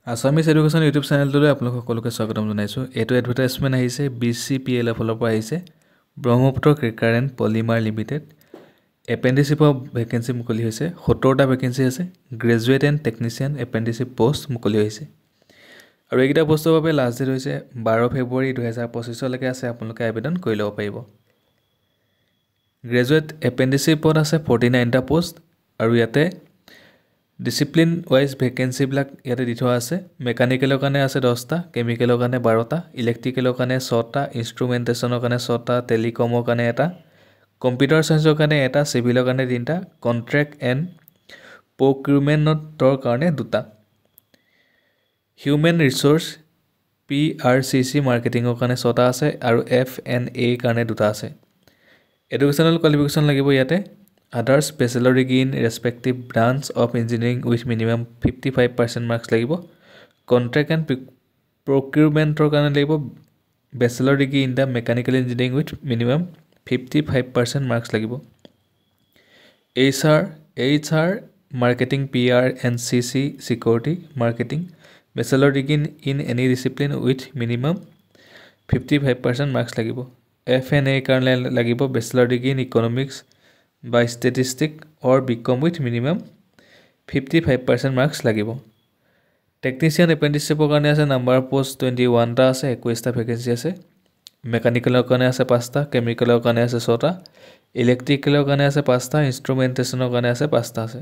Assamese education YouTube চেনেলটোলৈ আপোনালোক সকলোকে স্বাগতম জনাইছোঁ। এইটো এডভাৰটাইজমেণ্ট আহিছে BCPL ফালৰ পৰা আহিছে, Brahmaputra cracker and polymer limited. এপেণ্ডিচিপৰ ভেকেঞ্চি মুকলি হৈছে, 70টা ভেকেঞ্চি আছে। Graduate and technician apprenticeship post মুকলি হৈছে। আৰু এইকেইটা পোষ্টৰ বাবে লাষ্ট ডেট হৈছে 12 ফেব্ৰুৱাৰী 2025লৈকে আছে, আপোনালোকে আবেদন কৰি ল'ব পাৰিব। গ্ৰেজুৱেট এপেণ্ডিচিপত আছে 49টা পোষ্ট, আৰু ইয়াতে ডিচিপ্লিন ৱাইজ ভেকেঞ্চিবিলাক ইয়াতে দি থোৱা আছে। মেকানিকেলৰ কাৰণে আছে 10টা, কেমিকেলৰ কাৰণে 12টা, ইলেক্ট্ৰিকেলৰ কাৰণে 6টা, ইনষ্ট্ৰুমেণ্টেশ্যনৰ কাৰণে 6টা, টেলিকমৰ কাৰণে 1টা, কম্পিউটাৰ চায়েন্সৰ কাৰণে 1টা, চিভিলৰ কাৰণে 3টা, কণ্ট্ৰেক্ট এণ্ড প্ৰকিউৰমেণ্টৰ কাৰণে 2টা, হিউমেন ৰিচোৰ্চ PRCC মাৰ্কেটিঙৰ কাৰণে 6টা আছে, আৰু FNA কাৰণে 2টা আছে। এডুকেশ্যনেল কোৱালিফিকেশ্যন লাগিব ইয়াতে। Others bachelor degree in respective branch of engineering with minimum 55% marks লাগিব। কণ্ট্ৰেক্ট এণ্ড প্ৰকিউৰমেণ্টৰ কাৰণে লাগিব bachelor degree in the mechanical engineering with minimum 55% marks লাগিব। HR marketing PRNCC security marketing bachelor degree in any discipline with minimum 55% marks লাগিব। FNA কাৰণে লাগিব bachelor degree in economics বা statistic or BCom with minimum 55% marks লাগিব। Technician এপেণ্ডিচিপৰ কাৰণে আছে number post 21টা আছে, 21টা ভেকেঞ্চি আছে। মেকানিকেলৰ কাৰণে আছে 5টা, কেমিকেলৰ কাৰণে আছে 6টা, ইলেক্ট্ৰিকেলৰ কাৰণে আছে 5টা, ইনষ্ট্ৰুমেণ্টেশ্যনৰ কাৰণে আছে 5টা আছে।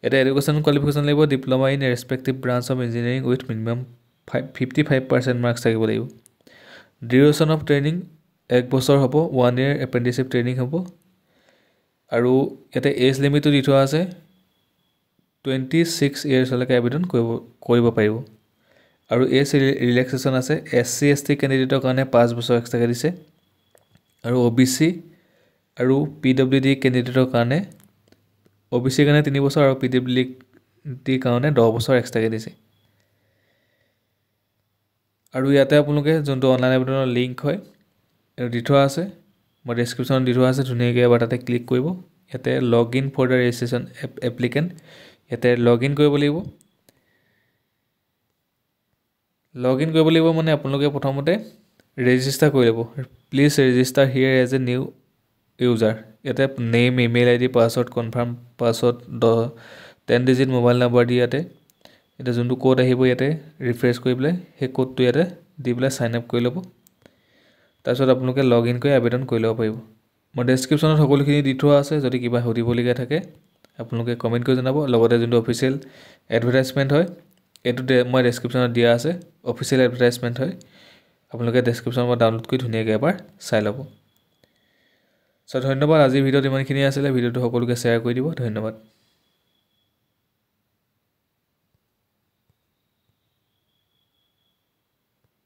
এতিয়া এডুকেশ্যন কোৱালিফিকেশ্যন লাগিব diploma in respective branch of engineering with minimum 55% marks থাকিব লাগিব। ডিউৰেশ্যন অফ ট্ৰেইনিং 1 বছৰ হ'ব, 1 year এপেণ্ডিচিপ ট্ৰেইনিং হ'ব। আৰু ইয়াতে এজ লিমিটটো দি থোৱা আছে 26 yearsলৈকে আবেদন কৰিব পাৰিব। আৰু এজ ৰিলেক্সেশ্যন আছে। SC ST কেণ্ডিডেটৰ কাৰণে 5 বছৰ এক্সট্ৰাকৈ দিছে, আৰু OBC আৰু PWD কেণ্ডিডেটৰ কাৰণে OBC কাৰণে 3 বছৰ আৰু PWD কাৰণে 10 বছৰ এক্সট্ৰাকৈ দিছে। আৰু ইয়াতে আপোনালোকে যোনটো অনলাইন আবেদনৰ লিংক হয় এইটো দি থোৱা আছে, মই ডেছক্ৰিপশ্যনত দি থোৱা আছে, ধুনীয়াকৈ এবাৰ তাতে ক্লিক কৰিব। ইয়াতে log in for the registration applicant, ইয়াতে লগ ইন কৰিব লাগিব। লগ ইন কৰিব লাগিব মানে আপোনালোকে প্ৰথমতে ৰেজিষ্টাৰ কৰি ল'ব। Please register here as a new user. ইয়াতে name, email ID, password, confirm password, 10 digit mobile number দি ইয়াতে যোনটো কোড আহিব ইয়াতে ৰিফ্ৰেছ কৰি পেলাই সেই কোডটো ইয়াতে দি পেলাই ছাইন আপ কৰি ল'ব। তাৰপিছত আপোনালোকে লগ ইন কৰি আবেদন কৰি ল'ব পাৰিব। মই ডেছক্ৰিপশ্যনত সকলোখিনি দি থোৱা আছে, যদি কিবা সুধিবলগীয়া থাকে আপোনালোকে কমেণ্ট কৰি জনাব। লগতে যোনটো অফিচিয়েল এডভাৰটাইজমেণ্ট হয় এইটো মই ডেছক্ৰিপশ্যনত দিয়া আছে, অফিচিয়েল এডভাৰটাইজমেণ্ট হয়, আপোনালোকে ডেছক্ৰিপশ্যনৰ পৰা ডাউনলোড কৰি ধুনীয়াকৈ এবাৰ চাই ল'ব। চ' ধন্যবাদ। আজিৰ ভিডিঅ'ত ইমানখিনি আছিলে, ভিডিঅ'টো সকলোকে শ্বেয়াৰ কৰি দিব। ধন্যবাদ।